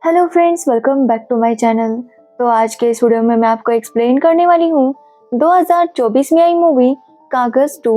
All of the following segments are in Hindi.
Hello friends, welcome back to my channel. तो आज के इस वीडियो में मैं आपको एक्सप्लेन करने वाली हूँ 2024 में आई मूवी कागज 2।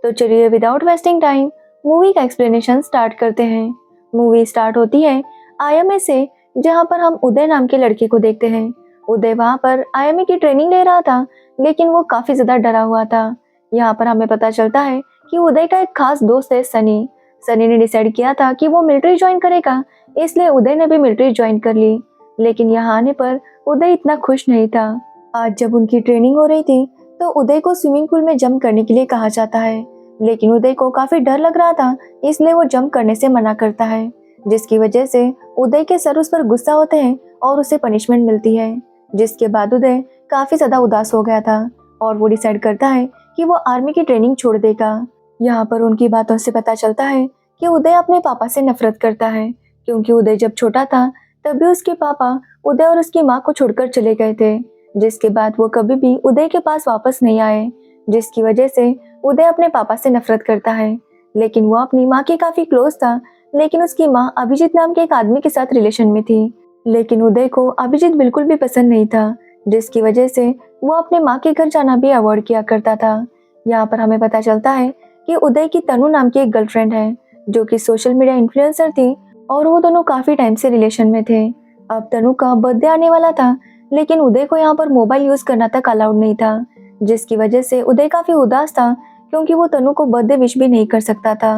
तो चलिए विदाउट वेस्टिंग टाइम मूवी का एक्सप्लेनेशन स्टार्ट करते हैं। मूवी स्टार्ट होती है आईएमए से, जहाँ पर हम उदय नाम के लड़के को देखते हैं। उदय वहाँ पर आईएमए की ट्रेनिंग ले रहा था, लेकिन वो काफ़ी ज़्यादा डरा हुआ था। यहाँ पर हमें पता चलता है कि उदय का एक खास दोस्त है सनी। सनी ने डिसाइड किया था कि वो मिलिट्री ज्वाइन करेगा, इसलिए उदय ने भी मिलिट्री ज्वाइन कर ली। लेकिन यहाँ आने पर उदय इतना खुश नहीं था। आज जब उनकी ट्रेनिंग हो रही थी तो उदय को स्विमिंग पूल में जंप करने के लिए कहा जाता है, लेकिन उदय को काफी डर लग रहा था, इसलिए वो जंप करने से मना करता है, जिसकी वजह से उदय के सर उस पर गुस्सा होते हैं और उसे पनिशमेंट मिलती है। जिसके बाद उदय काफी ज्यादा उदास हो गया था और वो डिसाइड करता है कि वो आर्मी की ट्रेनिंग छोड़ देगा। यहाँ पर उनकी बातों से पता चलता है कि उदय अपने पापा से नफरत करता है, क्योंकि उदय जब छोटा था तभी उसके पापा उदय और उसकी माँ को छोड़कर चले गए थे, जिसके बाद वो कभी भी उदय के पास वापस नहीं आए, जिसकी वजह से उदय अपने पापा से नफरत करता है। लेकिन वो अपनी माँ के काफी क्लोज था, लेकिन उसकी माँ अभिजीत नाम के एक आदमी के साथ रिलेशन में थी। लेकिन उदय को अभिजीत बिल्कुल भी पसंद नहीं था, जिसकी वजह से वो अपने माँ के घर जाना भी अवॉइड किया करता था। यहाँ पर हमें पता चलता है कि उदय की तनु नाम की एक गर्लफ्रेंड है, जो कि सोशल मीडिया इन्फ्लुएंसर थी और वो दोनों काफी टाइम से रिलेशन में थे। अब तनु का बर्थडे आने वाला था, लेकिन उदय को यहाँ पर मोबाइल यूज करना तक अलाउड नहीं था, जिसकी वजह से उदय काफी उदास था, क्योंकि वो तनु को बर्थडे विश भी नहीं कर सकता था।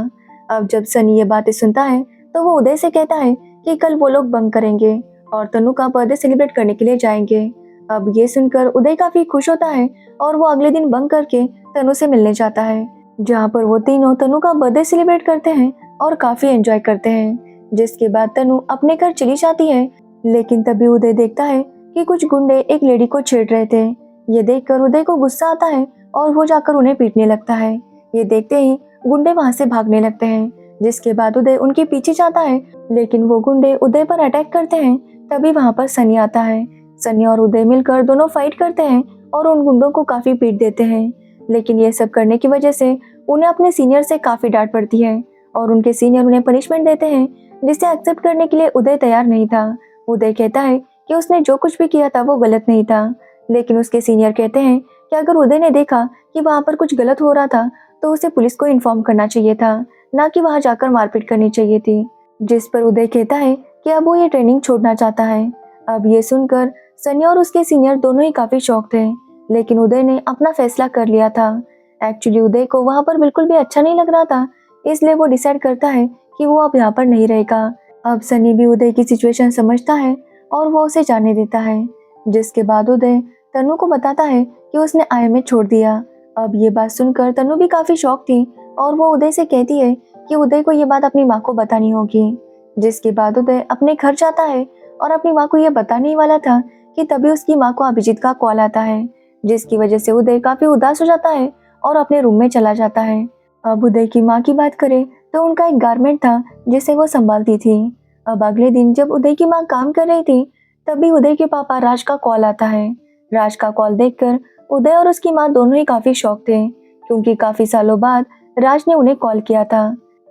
अब जब सनी ये बातें सुनता है तो वो उदय से कहता है कि कल वो लोग बंक करेंगे और तनु का बर्थडे सेलिब्रेट करने के लिए जाएंगे। अब ये सुनकर उदय काफी खुश होता है और वो अगले दिन बंक करके तनु से मिलने जाता है, जहाँ पर वो तीनों तनु का बर्थडे सेलिब्रेट करते हैं और काफी एंजॉय करते हैं। जिसके बाद तनु अपने घर चली जाती है, लेकिन तभी उदय देखता है कि कुछ गुंडे एक लेडी को छेड़ रहे थे। ये देखकर उदय को गुस्सा आता है और वो जाकर उन्हें पीटने लगता है। ये देखते ही गुंडे वहां से भागने लगते हैं, जिसके बाद उदय उनके पीछे जाता है, लेकिन वो गुंडे उदय पर अटैक करते हैं। तभी वहां पर सनी आता है। सनी और उदय मिलकर दोनों फाइट करते हैं और उन गुंडों को काफी पीट देते हैं। लेकिन ये सब करने की वजह से उन्हें अपने सीनियर से काफी डांट पड़ती है और उनके सीनियर उन्हें पनिशमेंट देते हैं, जिसे एक्सेप्ट करने के लिए उदय तैयार नहीं था। उदय कहता है कि उसने जो कुछ भी किया था वो गलत नहीं था, लेकिन उसके सीनियर कहते हैं कि अगर उदय ने देखा कि वहाँ पर कुछ गलत हो रहा था तो उसे पुलिस को इन्फॉर्म करना चाहिए था, ना कि वहाँ जाकर मारपीट करनी चाहिए थी। जिस पर उदय कहता है कि अब वो ये ट्रेनिंग छोड़ना चाहता है। अब ये सुनकर सनी और उसके सीनियर दोनों ही काफी शॉक थे, लेकिन उदय ने अपना फैसला कर लिया था। एक्चुअली उदय को वहाँ पर बिल्कुल भी अच्छा नहीं लग रहा था, इसलिए वो डिसाइड करता है कि वो अब यहाँ पर नहीं रहेगा। अब सनी भी उदय की सिचुएशन समझता है और वो उसे जाने देता है, जिसके बाद उदय तनु को बताता है कि उसने आईएमए छोड़ दिया। अब ये बात सुनकर तनु भी काफी शॉक थी और वो उदय से कहती है कि उदय को ये बात अपनी माँ को बतानी होगी। जिसके बाद उदय अपने घर जाता है और अपनी माँ को ये बताने ही वाला था कि तभी उसकी माँ को अभिजीत का कॉल आता है, जिसकी वजह से उदय काफी उदास हो जाता है और अपने रूम में चला जाता है। अब उदय की माँ की बात करें तो उनका एक गारमेंट था जिसे वो संभालती थी। अब अगले दिन जब उदय की माँ काम कर रही थी, तभी उदय के पापा राज का कॉल आता है। राज का कॉल देखकर उदय और उसकी माँ दोनों ही काफी शॉक थे, क्योंकि काफी सालों बाद राज ने उन्हें कॉल किया था।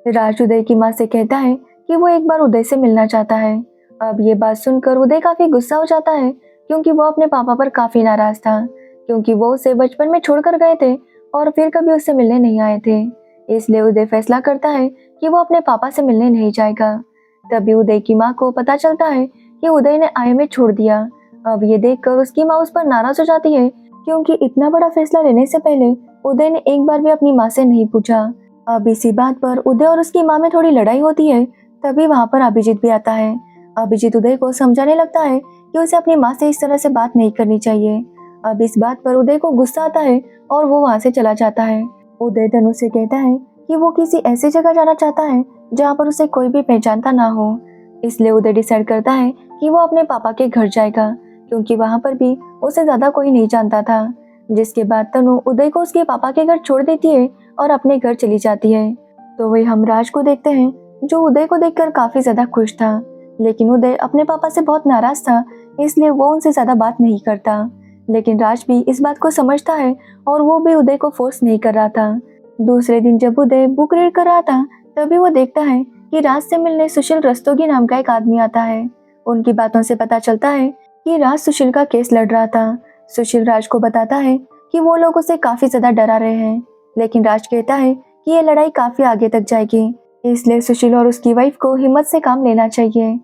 राज उदय की माँ से कहता है कि वो एक बार उदय से मिलना चाहता है। अब ये बात सुनकर उदय काफी गुस्सा हो जाता है, क्योंकि वो अपने पापा पर काफी नाराज था, क्योंकि वो उसे बचपन में छोड़कर गए थे और फिर कभी उससे मिलने नहीं आए थे। इसलिए उदय फैसला करता है कि वो अपने पापा से मिलने नहीं जाएगा। तभी उदय की माँ को पता चलता है कि उदय ने आईएमए छोड़ दिया। अब ये देखकर उसकी माँ उस पर नाराज हो जाती है, क्योंकि इतना बड़ा फैसला लेने से पहले उदय ने एक बार भी अपनी माँ से नहीं पूछा। अब इसी बात पर उदय और उसकी माँ में थोड़ी लड़ाई होती है। तभी वहाँ पर अभिजीत भी आता है। अभिजीत उदय को समझाने लगता है कि उसे अपनी माँ से इस तरह से बात नहीं करनी चाहिए। अब इस बात पर उदय को गुस्सा आता है और वो वहाँ से चला जाता है। उदय तनु से कहता है कि वो किसी ऐसी जगह जाना चाहता है जहाँ पर उसे कोई भी पहचानता ना हो। इसलिए उदय डिसाइड करता है कि वो अपने पापा के घर जाएगा, क्योंकि वहाँ पर भी उसे ज्यादा कोई नहीं जानता था। जिसके बाद तनु उदय को उसके पापा के घर छोड़ देती है और अपने घर चली जाती है। तो वही हम राज को देखते हैं, जो उदय को देखकर काफी ज्यादा खुश था, लेकिन उदय अपने पापा से बहुत नाराज था, इसलिए वो उनसे ज्यादा बात नहीं करता। लेकिन राज भी इस बात को समझता है और वो भी उदय को फोर्स नहीं कर रहा था। दूसरे दिन जब उदय बुक रीड कर रहा था, तभी वो देखता है कि राज से मिलने सुशील रस्तोगी नाम का एक आदमी आता है। उनकी बातों से पता चलता है कि राज सुशील का केस लड़ रहा था। सुशील राज को बताता है कि वो लोग उसे काफी ज्यादा डरा रहे हैं, लेकिन राज कहता है कि ये लड़ाई काफी आगे तक जाएगी, इसलिए सुशील और उसकी वाइफ को हिम्मत से काम लेना चाहिए।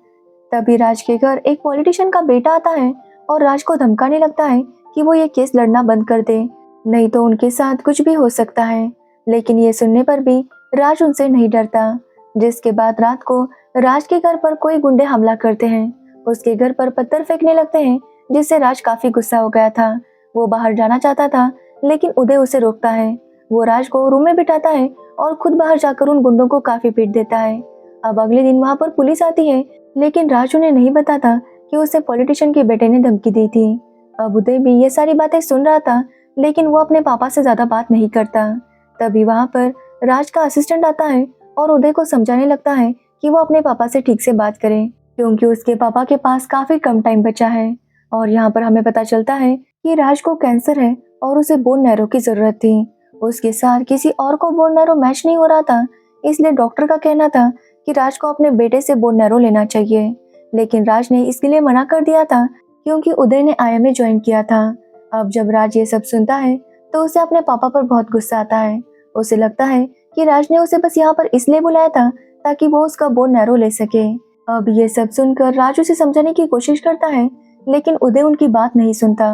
तभी राज के घर एक पॉलिटिशियन का बेटा आता है और राज को धमकाने लगता है कि वो ये केस लड़ना बंद कर दे, नहीं तो उनके साथ कुछ भी हो सकता है। लेकिन ये सुनने पर भी राज उनसे नहीं डरता। जिसके बाद रात को राज के घर पर कोई गुंडे हमला करते हैं, उसके घर पर पत्थर फेंकने लगते हैं, जिससे राज काफी गुस्सा हो गया था। वो बाहर जाना चाहता था, लेकिन उदय उसे रोकता है। वो राज को रूम में बिठाता है और खुद बाहर जाकर उन गुंडों को काफी पीट देता है। अब अगले दिन वहाँ पर पुलिस आती है, लेकिन राज उन्हें नहीं बताता कि उसे पॉलिटिशियन के बेटे ने धमकी दी थी। अब उदय भी ये सारी बातें सुन रहा था, लेकिन वो अपने पापा से ज्यादा बात नहीं करता। तभी वहाँ पर राज का असिस्टेंट आता है और उदय को समझाने लगता है कि वो अपने पापा से ठीक से बात करे, क्योंकि उसके पापा के पास काफी कम टाइम बचा है। और यहाँ पर हमें पता चलता है कि राज को कैंसर है और उसे बोन नैरो की जरूरत थी। उसके साथ किसी और को बोन नैरो मैच नहीं हो रहा था, इसलिए डॉक्टर का कहना था कि राज को अपने बेटे से बोन नैरो लेना चाहिए। लेकिन राज ने इसके लिए मना कर दिया था, क्योंकि उदय ने IIM ज्वाइन किया था। अब जब राज ये सब सुनता है तो उसे अपने पापा पर बहुत गुस्सा आता है। उसे लगता है कि राज ने उसे बस यहाँ पर इसलिए बुलाया था ताकि वो उसका बोन नैरो ले सके। अब ये सब सुनकर राज उसे समझाने की कोशिश करता है, लेकिन उदय उनकी बात नहीं सुनता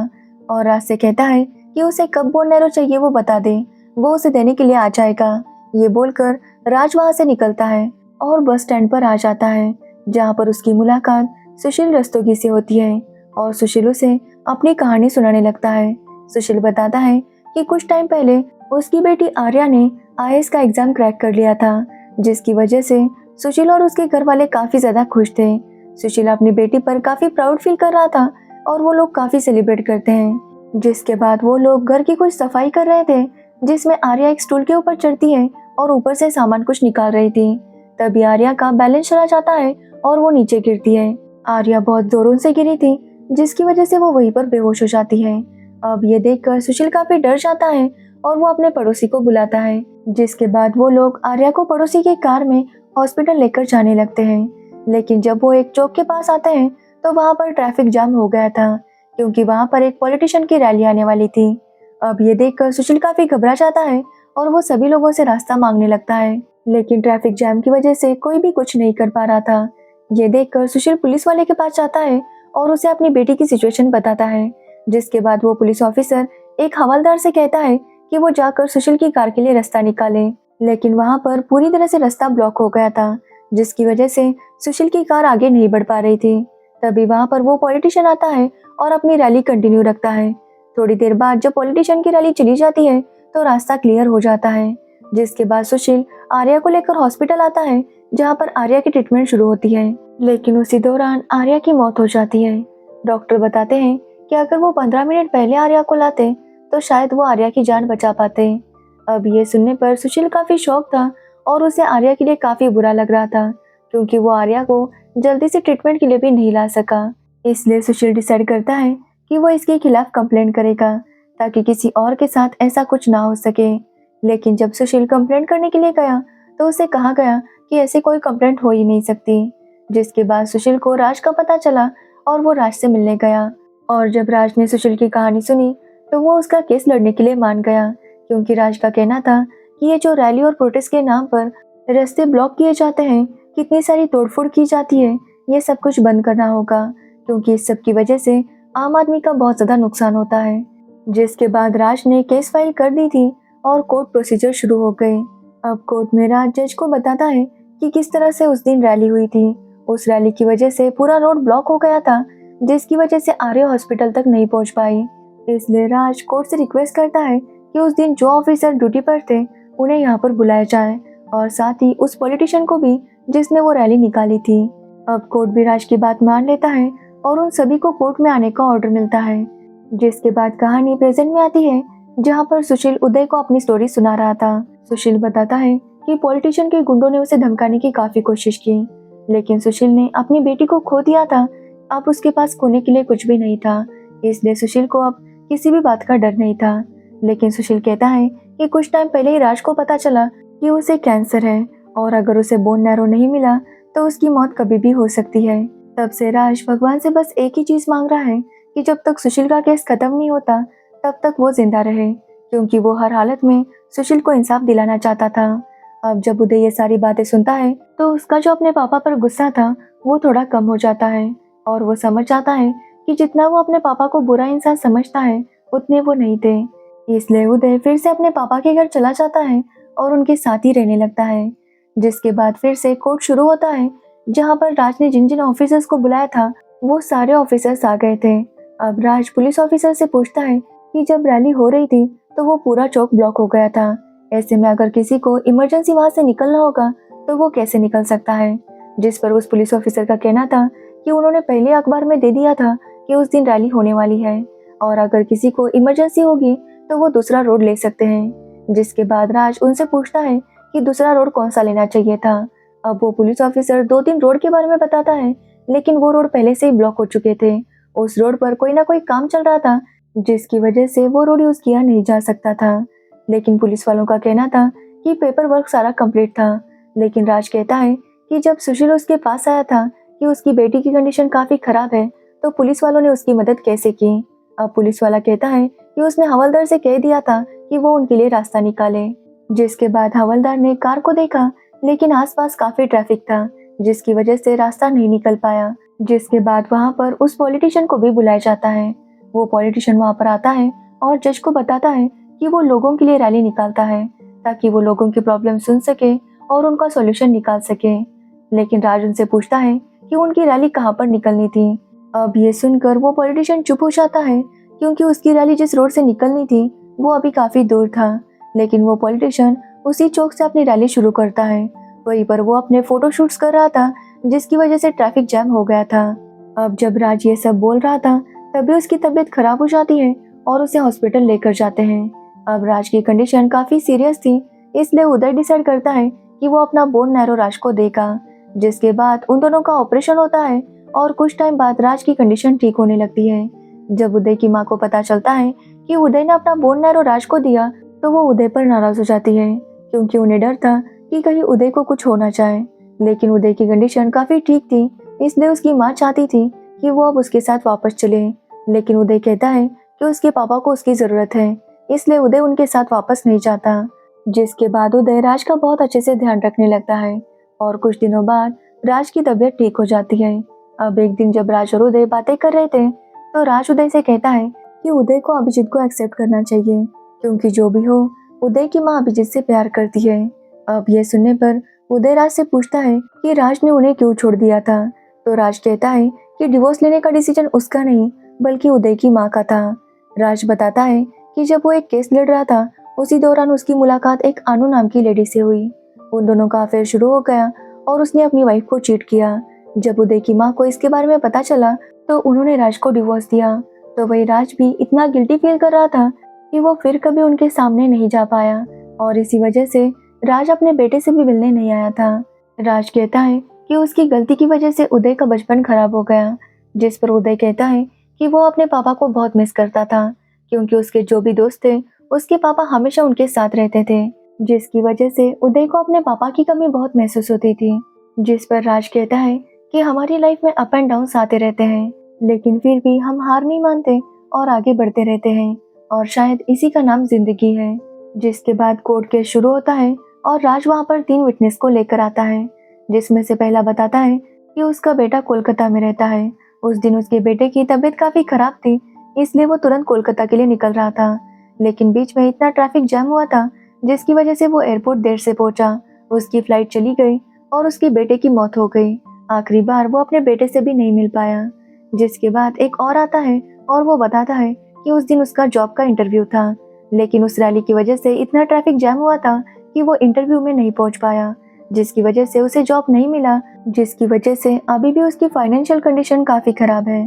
और राज से कहता है कि उसे कब बोन नैरो चाहिए वो बता दे, वो उसे देने के लिए आ जाएगा। ये बोलकर राज वहाँ से निकलता है और बस स्टैंड पर आ जाता है, जहाँ पर उसकी मुलाकात सुशील रस्तोगी से होती है और सुशील उसे अपनी कहानी सुनाने लगता है। सुशील बताता है कि कुछ टाइम पहले उसकी बेटी आर्या ने IAS का एग्जाम क्रैक कर लिया था, जिसकी वजह से सुशील और उसके घर वाले काफी ज्यादा खुश थे। सुशील अपनी बेटी पर काफी प्राउड फील कर रहा था और वो लोग काफी सेलिब्रेट करते हैं। जिसके बाद वो लोग घर की कुछ सफाई कर रहे थे, जिसमें आर्या एक स्टूल के ऊपर चढ़ती है और ऊपर से सामान कुछ निकाल रही थी। तभी आर्या का बैलेंस चला जाता है और वो नीचे गिरती है। आर्या बहुत जोरों से गिरी थी, जिसकी वजह से वो वहीं पर बेहोश हो जाती है। अब ये देखकर सुशील काफी डर जाता है और वो अपने पड़ोसी को बुलाता है। जिसके बाद वो लोग आर्या को पड़ोसी की कार में हॉस्पिटल लेकर जाने लगते हैं। लेकिन जब वो एक चौक के पास आते हैं तो वहाँ पर ट्रैफिक जाम हो गया था, क्योंकि वहाँ पर एक पॉलिटिशियन की रैली आने वाली थी। अब ये देखकर सुशील काफी घबरा जाता है और वो सभी लोगों से रास्ता मांगने लगता है, लेकिन ट्रैफिक जाम की वजह से कोई भी कुछ नहीं कर पा रहा था। ये देखकर सुशील पुलिस वाले के पास जाता है और उसे अपनी बेटी की सिचुएशन बताता है। जिसके बाद वो पुलिस ऑफिसर एक हवलदार से कहता है कि वो जाकर सुशील की कार के लिए रास्ता निकाले, लेकिन वहाँ पर पूरी तरह से रास्ता ब्लॉक हो गया था, जिसकी वजह से सुशील की कार आगे नहीं बढ़ पा रही थी। तभी वहाँ पर वो पॉलिटिशियन आता है और अपनी रैली कंटिन्यू रखता है। थोड़ी देर बाद जब पॉलिटिशियन की रैली चली जाती है तो रास्ता क्लियर हो जाता है। जिसके बाद सुशील आर्या को लेकर हॉस्पिटल आता है, जहाँ पर आर्या की ट्रीटमेंट शुरू होती है, लेकिन उसी दौरान आर्या की मौत हो जाती है। डॉक्टर बताते हैं कि अगर वो 15 मिनट पहले आर्या को लाते तो शायद वो आर्या की जान बचा पाते। अब ये सुनने पर सुशील काफी शॉक था और उसे आर्या के लिए काफी बुरा लग रहा था, क्योंकि वो आर्या को जल्दी से ट्रीटमेंट के लिए भी नहीं ला सका। इसलिए सुशील डिसाइड करता है कि वो इसके खिलाफ कंप्लेंट करेगा, ताकि किसी और के साथ ऐसा कुछ ना हो सके। लेकिन जब सुशील कंप्लेंट करने के लिए गया तो उसे कहा गया कि ऐसे कोई कंप्लेंट हो ही नहीं सकती। जिसके बाद सुशील को राज का पता चला और वो राज से मिलने गया। और जब राज ने सुशील की कहानी सुनी तो वो उसका केस लड़ने के लिए मान गया, क्योंकि राज का कहना था कि ये जो रैली और प्रोटेस्ट के नाम पर रास्ते ब्लॉक किए जाते हैं, कितनी सारी तोड़फोड़ की जाती है, ये सब कुछ बंद करना होगा, क्योंकि इस सब की वजह से आम आदमी का बहुत ज़्यादा नुकसान होता है। जिसके बाद राज ने केस फाइल कर दी थी और कोर्ट प्रोसीजर शुरू हो गए। अब कोर्ट में राज जज को बताता है कि किस तरह से उस दिन रैली हुई थी। उस रैली की वजह से पूरा रोड ब्लॉक हो गया था, जिसकी वजह से आर्या हॉस्पिटल तक नहीं पहुंच पाई। इसलिए राज कोर्ट से रिक्वेस्ट करता है कि उस दिन जो ऑफिसर ड्यूटी पर थे उन्हें यहाँ पर बुलाया जाए, और साथ ही उस पॉलिटिशियन को भी जिसने वो रैली निकाली थी। अब कोर्ट भी राज की बात मान लेता है और उन सभी को कोर्ट में आने का ऑर्डर मिलता है। जिसके बाद कहानी प्रेजेंट में आती है, जहाँ पर सुशील उदय को अपनी स्टोरी सुना रहा था। सुशील बताता है कि पॉलिटिशियन के गुंडों ने उसे धमकाने की काफी कोशिश की, लेकिन सुशील ने अपनी बेटी को खो दिया था। अब उसके पास खोने के लिए कुछ भी नहीं था, इसलिए सुशील को अब किसी भी बात का डर नहीं था। लेकिन सुशील कहता है कि कुछ टाइम पहले ही राज को पता चला कि उसे कैंसर है, और अगर उसे बोन नैरो नहीं मिला तो उसकी मौत कभी भी हो सकती है। तब से राज भगवान से बस एक ही चीज मांग रहा है कि जब तक सुशील का केस खत्म नहीं होता तब तक वो जिंदा रहे, क्योंकि वो हर हालत में सुशील को इंसाफ दिलाना चाहता था। अब जब उदय ये सारी बातें सुनता है तो उसका जो अपने पापा पर गुस्सा था वो थोड़ा कम हो जाता है और वो समझ जाता है कि जितना वो अपने पापा को बुरा इंसान समझता है उतने वो नहीं थे। इसलिए उदय फिर से अपने पापा के घर चला जाता है और उनके साथ ही रहने लगता है। जिसके बाद फिर से कोर्ट शुरू होता है, जहाँ पर राज ने जिन जिन ऑफिसर्स को बुलाया था वो सारे ऑफिसर्स आ गए थे। अब राज पुलिस ऑफिसर से पूछता है कि जब रैली हो रही थी तो वो पूरा चौक ब्लॉक हो गया था, ऐसे में अगर किसी को इमरजेंसी वहां से निकलना होगा तो वो कैसे निकल सकता है। जिस पर उस पुलिस ऑफिसर का कहना था कि उन्होंने पहले अखबार में दे दिया था कि उस दिन रैली होने वाली है और अगर किसी को इमरजेंसी होगी तो वो दूसरा रोड ले सकते हैं। जिसके बाद राज उनसे पूछता है कि दूसरा रोड कौन सा लेना चाहिए था। अब वो पुलिस ऑफिसर 2-3 रोड के बारे में बताता है, लेकिन वो रोड पहले से ही ब्लॉक हो चुके थे। उस रोड पर कोई ना कोई काम चल रहा था, जिसकी वजह से वो रोड यूज किया नहीं जा सकता था। लेकिन पुलिस वालों का कहना था कि पेपर वर्क सारा कंप्लीट था। लेकिन राज कहता है कि जब सुशील उसके पास आया था कि उसकी बेटी की कंडीशन काफी खराब है तो पुलिस वालों ने उसकी मदद कैसे की। अब पुलिस वाला कहता है कि उसने हवलदार से कह दिया था कि वो उनके लिए रास्ता निकाले। जिसके बाद हवलदार ने कार को देखा, लेकिन आसपास काफी ट्रैफिक था, जिसकी वजह से रास्ता नहीं निकल पाया। जिसके बाद वहां पर उस पॉलिटिशियन को भी बुलाया जाता है। वो पॉलिटिशियन वहां पर आता है और जज को बताता है कि वो लोगों के लिए रैली निकालता है ताकि वो लोगों की प्रॉब्लम सुन सके और उनका सॉल्यूशन निकाल सके। लेकिन राज उनसे पूछता है कि उनकी रैली कहाँ पर निकलनी थी। अब ये सुनकर वो पॉलिटिशियन चुप हो जाता है, क्योंकि उसकी रैली जिस रोड से निकलनी थी वो अभी काफी दूर था। लेकिन वो पॉलिटिशियन उसी चौक से अपनी रैली शुरू करता है। वहीं पर वो अपने फोटो शूट्स कर रहा था, जिसकी वजह से ट्रैफिक जैम हो गया था। अब जब राज ये सब बोल रहा था तभी उसकी तबीयत खराब हो जाती है और उसे हॉस्पिटल लेकर जाते हैं। अब राज की कंडीशन काफी सीरियस थी, इसलिए उदय डिसाइड करता है कि वो अपना बोन नैरो राज को देगा। जिसके बाद उन दोनों का ऑपरेशन होता है और कुछ टाइम बाद राज की कंडीशन ठीक होने लगती है। जब उदय की माँ को पता चलता है कि उदय ने अपना बोन नैरो राज को दिया तो वो उदय पर नाराज हो जाती है, क्योंकि उन्हें डर था कि कहीं उदय को कुछ होना चाहे। लेकिन उदय की कंडीशन काफी ठीक थी, इसलिए उसकी माँ चाहती थी कि वो अब उसके साथ वापस चले। लेकिन उदय कहता है कि उसके पापा को उसकी जरूरत है, इसलिए उदय उनके साथ वापस नहीं जाता। जिसके बाद उदय राज का बहुत अच्छे से ध्यान रखने लगता है और कुछ दिनों बाद राज की तबीयत ठीक हो जाती है। अब एक दिन जब राज और उदय बातें कर रहे थे तो राज उदय से कहता है कि उदय को अभिजीत को एक्सेप्ट करना चाहिए, क्योंकि जो भी हो उदय की माँ अभिजीत से प्यार करती है। अब ये सुनने पर उदय राज से पूछता है कि राज ने उन्हें क्यों छोड़ दिया था। तो राज कहता है कि डिवोर्स लेने का डिसीजन उसका नहीं बल्कि उदय की माँ का था। राज बताता है कि जब वो एक केस लड़ रहा था उसी दौरान उसकी मुलाकात एक अनु नाम की लेडी से हुई। उन दोनों का अफेयर शुरू हो गया और उसने अपनी वाइफ को चीट किया। जब उदय की माँ को इसके बारे में पता चला तो उन्होंने राज को डिवोर्स दिया। तो वही राज भी इतना गिल्टी फील कर रहा था कि वो फिर कभी उनके सामने नहीं जा पाया और इसी वजह से राज अपने बेटे से भी मिलने नहीं आया था। राज कहता है कि उसकी गलती की वजह से उदय का बचपन खराब हो गया। जिस पर उदय कहता है कि वो अपने पापा को बहुत मिस करता था, क्योंकि उसके जो भी दोस्त थे उसके पापा हमेशा उनके साथ रहते थे, जिसकी वजह से उदय को अपने पापा की कमी बहुत महसूस होती थी। जिस पर राज कहता है कि हमारी लाइफ में अप एंड डाउन आते रहते हैं, लेकिन फिर भी हम हार नहीं मानते और आगे बढ़ते रहते हैं और शायद इसी का नाम जिंदगी है। जिसके बाद कोर्ट केस शुरू होता है और राज वहाँ पर 3 विटनेस को लेकर आता है, जिसमें से पहला बताता है कि उसका बेटा कोलकाता में रहता है। उस दिन उसके बेटे की तबीयत काफी खराब थी, इसलिए वो तुरंत कोलकाता के लिए निकल रहा था। लेकिन बीच में इतना ट्रैफिक जैम हुआ था जिसकी वजह से वो एयरपोर्ट देर से पहुंचा। उसकी फ्लाइट चली गई और उसके बेटे की मौत हो गई। आखिरी बार वो अपने बेटे से भी नहीं मिल पाया। जिसके बाद एक और आता है और वो बताता है कि उस दिन उसका जॉब का इंटरव्यू था, लेकिन उस रैली की वजह से इतना ट्रैफिक जैम हुआ था कि वो इंटरव्यू में नहीं पहुंच पाया, जिसकी वजह से उसे जॉब नहीं मिला, जिसकी वजह से अभी भी उसकी फाइनेंशियल कंडीशन काफी खराब है।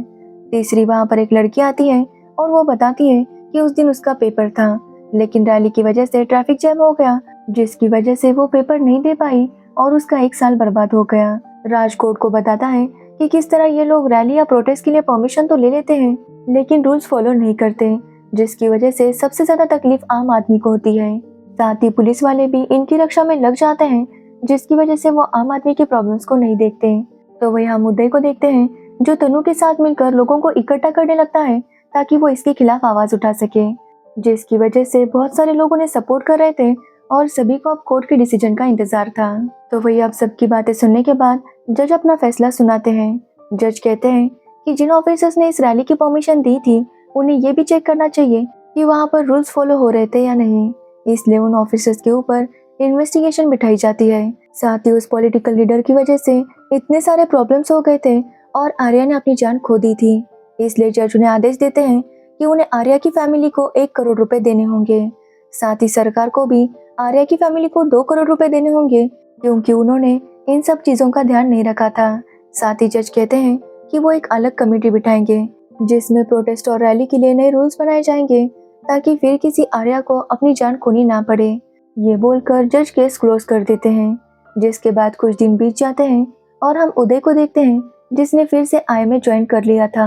तीसरी वहां पर एक लड़की आती है और वो बताती है कि उस दिन उसका पेपर था, लेकिन रैली की वजह से ट्रैफिक जैम हो गया, जिसकी वजह से वो पेपर नहीं दे पाई और उसका 1 साल बर्बाद हो गया। राज कोर्ट को बताता है कि किस तरह ये लोग रैली या प्रोटेस्ट के लिए परमिशन तो ले लेते हैं, लेकिन रूल्स फॉलो नहीं करते, जिसकी वजह से सबसे ज्यादा तकलीफ आम आदमी को होती है। साथ ही पुलिस वाले भी इनकी रक्षा में लग जाते हैं, जिसकी वजह से वो आम आदमी की प्रॉब्लम्स को नहीं देखते। तो वही हम उदय को देखते हैं जो तनु के साथ मिलकर लोगों को इकट्ठा करने लगता है ताकि वो इसके खिलाफ आवाज उठा सके, जिसकी वजह से बहुत सारे लोग उन्हें सपोर्ट कर रहे थे और सभी को अब कोर्ट के डिसीजन का इंतजार था। तो वही अब सबकी बातें सुनने के बाद जज अपना फैसला सुनाते हैं। जज कहते हैं कि जिन ऑफिसर्स ने इस रैली की परमिशन दी थी उन्हें ये भी चेक करना चाहिए कि वहाँ पर रूल्स फॉलो हो रहे थे या नहीं, इसलिए उन ऑफिसर्स के ऊपर इन्वेस्टिगेशन बिठाई जाती है। साथ ही उस पॉलिटिकल लीडर की वजह से इतने सारे प्रॉब्लम्स हो गए थे और आर्या ने अपनी जान खो दी थी, इसलिए जज उन्हें आदेश देते हैं कि उन्हें आर्या की फैमिली को 1 करोड़ रुपए देने होंगे। साथ ही सरकार को भी आर्या की फैमिली को 2 करोड़ रुपए देने होंगे क्योंकि उन्होंने इन सब चीजों का ध्यान नहीं रखा था। साथ ही जज कहते हैं कि वो एक अलग कमेटी बिठाएंगे जिसमें प्रोटेस्ट और रैली के लिए नए रूल्स बनाए जाएंगे ताकि फिर किसी आर्या को अपनी जान खोनी ना पड़े। ये बोलकर जज केस क्लोज कर देते हैं, जिसके बाद कुछ दिन बीत जाते हैं और हम उदय को देखते हैं जिसने फिर से आई में ज्वाइन कर लिया था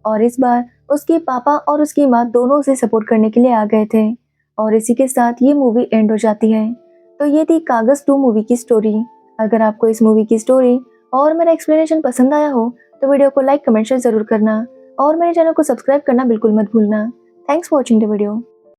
और इस बार उसके पापा और उसकी माँ दोनों उसे सपोर्ट करने के लिए आ गए थे। और इसी के साथ ये मूवी एंड हो जाती है। तो ये थी कागज 2 मूवी की स्टोरी। अगर आपको इस मूवी की स्टोरी और मेरा एक्सप्लेनेशन पसंद आया हो तो वीडियो को लाइक कमेंट शेयर जरूर करना और मेरे चैनल को सब्सक्राइब करना बिल्कुल मत भूलना। Thanks for watching the video.